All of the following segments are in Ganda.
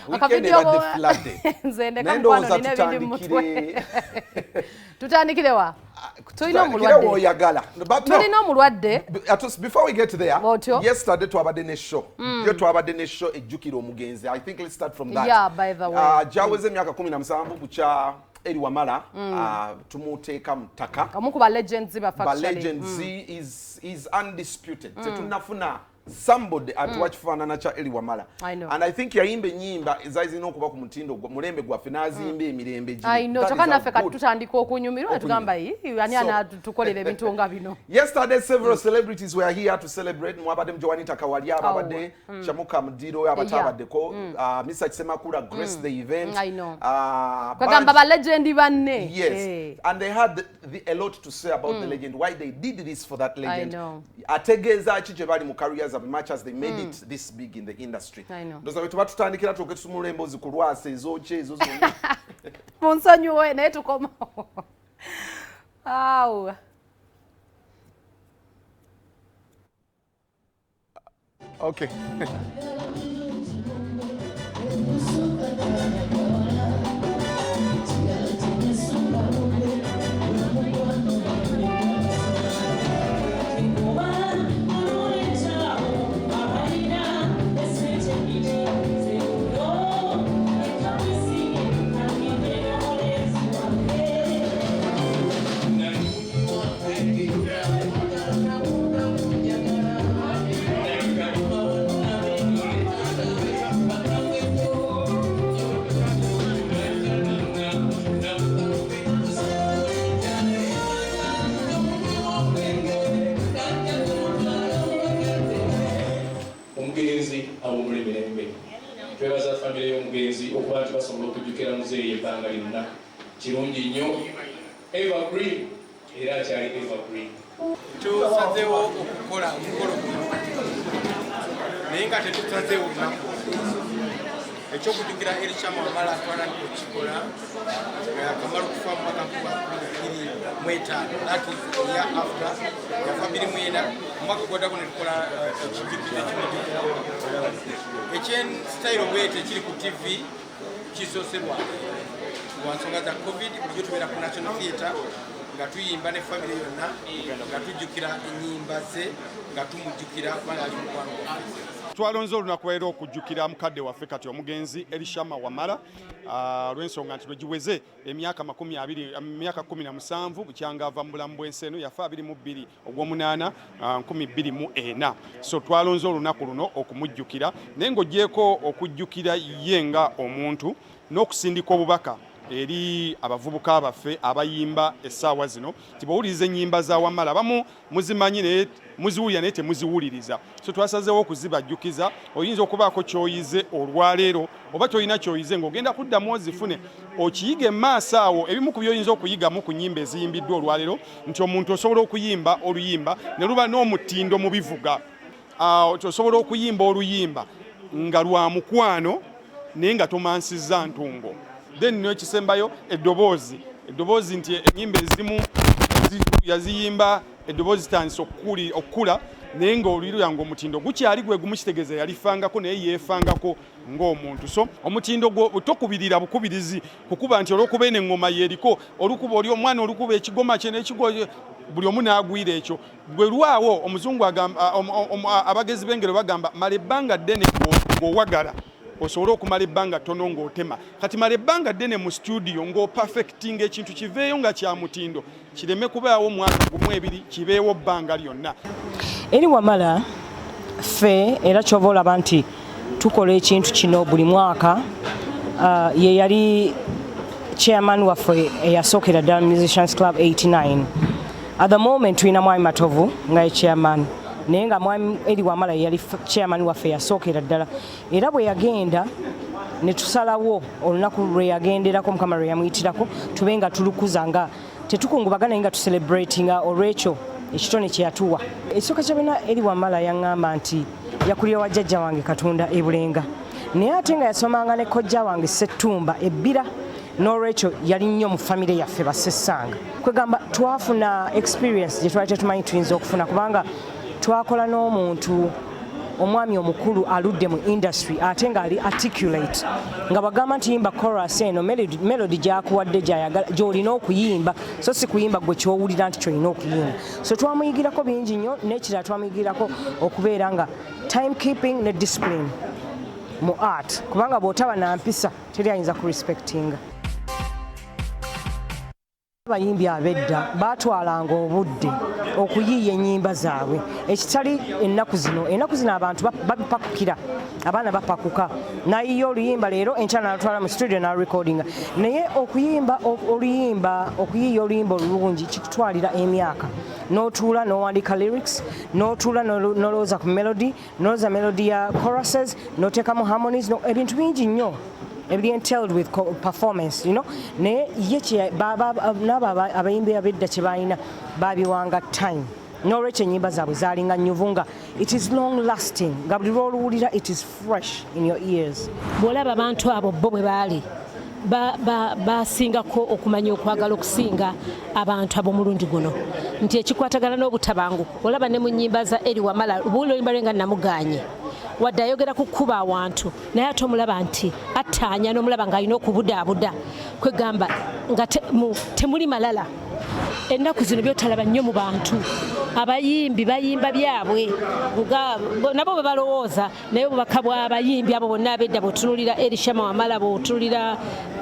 weekend ebadde flooded. Nze ndeka mkwano nina ebindi mu mutwe. Tutandikire wa? Tulina omulwadde. Tulina omulwadde. Before we get there, yesterday twabadde ne show. Yo twabadde ne show ejjukira omugenzi. I think let's start from that. Yeah, by the way. Jaweze emyaka 17 bucha Eri Wamala tumuteeka mutaka. Kamu ku ba legends ba Ba factually. legends is undisputed. Tetunafuna somebody atuwakifaanana cha Eri Wamala. And I think yayimba ennyimba ezayizina okuba ku mutindo mulembe gwaffe n'azimba emirembe gye. I know kyokka naffe kati tutandika okunyumirwa tugamba ani anatukolera ebintu nga bino. Yesterday several celebrities were here to celebrate. Mwabadde Joanita Kawalya, abadde Chamuka Mudiro, abatabaddeko, Mr. Kisemakula graced the event. I know. Kagamba ba legend banne. Yes. And they had a lot to say about the legend, why they did this for that legend. I know. Ategeeza ki gye bali mu careers as much as they made it this big in the industry. I know. Ndoza wetu batutandikira tuketusumula embozi kulwasa ezoche ezo zonna. Monsonyiwe naye tukoma. Aw. Okay. Twebaza family y'omugenzi okuba nti basobola okujjukira muzeeyi ebbanga lyonna kirungi nnyo evergreen era akyali evergreen. Tusazeewo okukola omukolo guno naye nga tetusazeewo lunaku ekyokujjukira Elisha Wamala twalabika okukikola akamala okufa mu mwaka gwa 2025 that is the year after yafa 2009 omwaka gwaddako ne tukola ekijjukiro ekimujjukira ekyenstyle bwete ekiri ku TV kisoserwa lwa nsonga za covid bulijjo tubeera ku National Theatre nga tuyimba ne family yonna nga tujjukira ennyimba ze nga tumujjukira kubanga ali mukwano gwaffe. Twalonze olunaku leero okujjukira mukadde waffe kati omugenzi Elisha Wamala lw'ensonga nti lwegiweze emyaka 17 bukyanga ava mu bulamu bw'ensi eno yafa 22 ogw'omunaana 2024. So twalonze olunaku luno okumujjukira naye ng'ogyeko okujjukira ye nga omuntu n'okusindika obubaka eri abavubuka baffe abayimba essaawa zino tibawuliriza ennyimba za Wamala abamu muzimanyi naye muziwulira naye temuziwuliriza. So twasazeewo okuzibajjukiza. Oyinza okubaako kyoyize olwaleero oba tolina kyoyize ng'ogenda kuddamu ozifune okiyige emaaso awo ebimu ku byoyinza okuyigamu ku nnyimba eziyimbiddwa olwaleero nti omuntu osobola okuyimba oluyimba ne luba n'omutindo mu bivuga. Osobola okuyimba oluyimba nga lwa mukwano naye nga tomansizza ntungo. Then n'ekisembayo eddoboozi nti ennyimba ezimu yaziyimba eddoboozi zitandise okukula naye ng'olwirira ng'omutindo gukyali gwe gumukitegeeza yalifangako naye yeefangako ng'omuntu. So omutindo gwo tokubirira bukubirizi kukuba nti olw'okuba eno eŋŋoma yeeriko olukuba oli omwana olukuba ekigoma kye n'ekigo buli omu n'agwira ekyo bwe lwawo omuzungu abagezi b'engero bagamba mala ebbanga ddene ng'owagala osobola okumala ebbanga ttono ng'otema. Kati mala ebbanga ddene mu studio ng'opafectinga ekintu kiveeyo nga kya mutindo kireme kubaawo mwaka gumu ebiri kibeewo bbanga lyonna. Eri Wamala ffe era ky'oba olaba nti tukola ekintu kino buli mwaka ye yali chairman waffe eyasookera ddala Musicians Club 89. At the moment tulina Mwami Matovu nga ye chairman naye nga Mwami Eri Wamala yali chairman waffe yasookera ddala era bwe yagenda ne tusalawo olunaku lwe yagenderako Mukama lwe yamuyitirako tube nga tulukuza nga tetukungubagana nga tucelebratinga olwekyo ekitone kye yatuwa. Ekisooka kyabina Eri Wamala yaŋŋamba nti yakulira wa jjajja wange Katonda e Bulenga naye ate nga yasomanga ne kojja wange Ssettumba ebbira n'olwekyo yali nnyo mu famire yaffe Bassessanga. Kwegamba twafuna experience gye twali tetumanyi tuyinza okufuna kubanga twakola n'omuntu omwami omukulu aludde mu industry ate nga ali articulate nga bagamba nti yimba chorus eno melody gyakuwadde gy'olina okuyimba so si kuyimba gwe kyowulira nti kyolina okuyimba so twamuyigirako bingi nnyo n'ekirala twamuyigirako okubeera nga time keeping ne discipline mu art kubanga bw'otaba na mpisa teri ayinza kurespectinga. Abayimbi abedda batwalanga obudde okuyiiya ennyimba zaabwe ekitali ennaku zino abantu babipakukira abaana bapakuka nayiyo oluyimba leero enkya n'alutwala mu studio n'arecordinga naye okuyiiya oluyimba olulungi kikutwalira emyaka n'otuula n'owandiika lyrics n'otuula n'olowooza ku melody n'olowooza melody ya choruses n'oteekamu harmonies ebintu bingi nnyo ebiri entailed with performance, you know. Ne yeche naba abayimbi abedda kye balina babiwanga time. N'olwekyo ennyimba zaabwe zaalinga nnyuvunga. It is long lasting. Nga buli lw'oluwulira it is fresh in your ears. Bw'olaba abantu abo bo bwe baali basingako okumanya okwagala okusinga abantu ab'omulundi guno nti ekikwatagana n'obutabanguko olaba ne mu nnyimba za Eri Wamala buulo oluyimba lwe nga namuganye wadde ayogera ku kkuba awantu naye ate omulaba nti attaanya n'omulaba ng'alina okubudaabuda kwegamba nga temuli malala ennaku zino byotalaba nnyo mu bantu abayimbi bayimba byabwe nabo bwe balowooza naye obubaka bw'abayimbi abo bonna abedda bw'otunuulira Elishama Wamala bw'otunuulira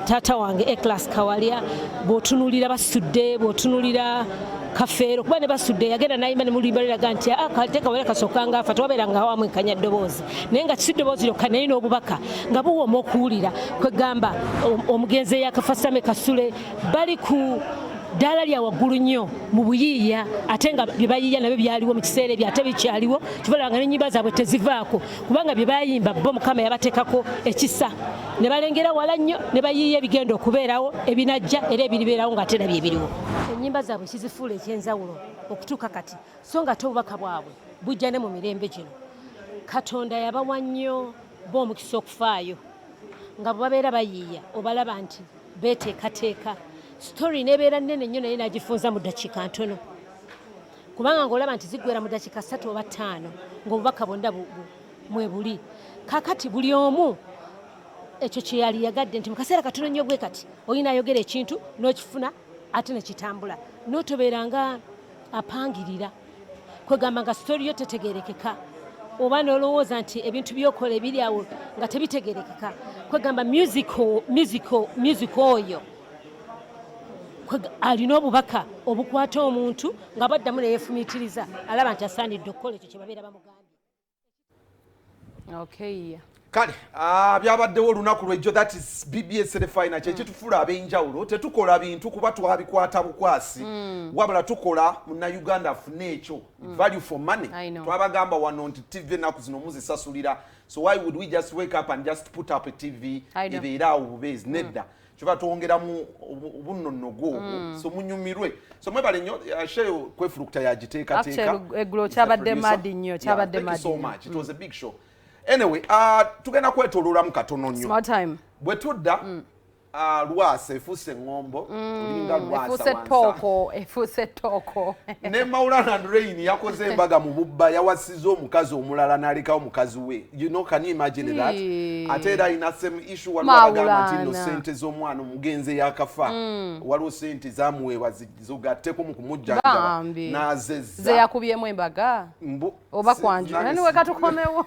taata wange Eclas Kawalya bw'otunuulira Basudde bw'otunuulira Kafeero kuba ne Basudde yagenda n'ayimba ne muluyimba liraga nti Kate Kawalya kasooka nga afa twabeeranga awamu enkanya ddoboozi naye nga si ddoboozi lyokka naye n'obubaka nga buwooma okuwulira kwegamba omugenzi eyakafasame Kasule bali ku ddala lya waggulu nnyo mu buyiiya ate nga bye bayiiya nabyo byaliwo mu kiseera ebyo ate bikyaliwo kibalanga n'ennyimba zaabwe tezivaako kubanga bye bayimba bo Mukama yabateekako ekisa ne balengera wala nnyo ne bayiiya ebigenda okubeerawo ebinajja era ebiribeerawo ng'ate nabyo ebiriwo ennyimba zaabwe kizifuula ekyenjawulo okutuuka kati so nga ate obubaka bwabwe bujja ne mu mirembe gino Katonda yabawa nnyo b'omukisa okufaayo nga bwe babeera bayiiya obalaba nti beeteekateeka story nebeera nnene nnyo naye nagifunza mu ddakiika ntono kubanga ng'olaba nti ziggwera mu ddakiika 3 oba 5 ng'obubaka bwonna mwe buli kaakati buli omu ekyo kye yali yagadde nti mu kaseera katono nnyo bwe kati olina ayogera ekintu n'okifuna ate ne kitambula n'otobeeranga apangirira kwegamba nga story yo tetegeerekeka oba n'olowooza nti ebintu by'okola ebiri awo nga tebitegeerekeka kwegamba music oyo alina obubaka obukwata omuntu nga baddamu neyeefumiitiriza alaba nti asaanidde okukola ekyo kye babeera bamugambye. Okay. Kale byabaddewo olunaku lwejjo that is BBS Refiner kyekitufuula ab'enjawulo tetukola bintu kuba twabikwata bukwasi wabula tukola munnayuganda afune ekyo value for money twabagamba wano nti TV ennaku zino muzisasulira so why would we just wake up and just put up a TV ebeeraawo bubeezi nedda kyova twongeramu obunnonogo so munyumirwe so mwebale nnyo sheyo kwefulukuta yagiteekateeka eggulo kyabadde madi nnyo kyabadde madi so much it was a big show anyway tugenda kwetooloolamu katono nnyo bwe tudda Lwasa efuuse ngombo olinga Lwasa efuuse tooko ne Maulana and Rain yakoze embaga mu bubba yawasiza omukazi omulala n'alekawo mukazi we you know can you imagine that ate era ina same issue walwagamba nti no sente z'omwana omugenzi yakafa waliwo sente zamuweebwa zigatteko mu kumujjanjaba n'azezza ze yakubyemu embaga oba kwanju nani weka tukomewo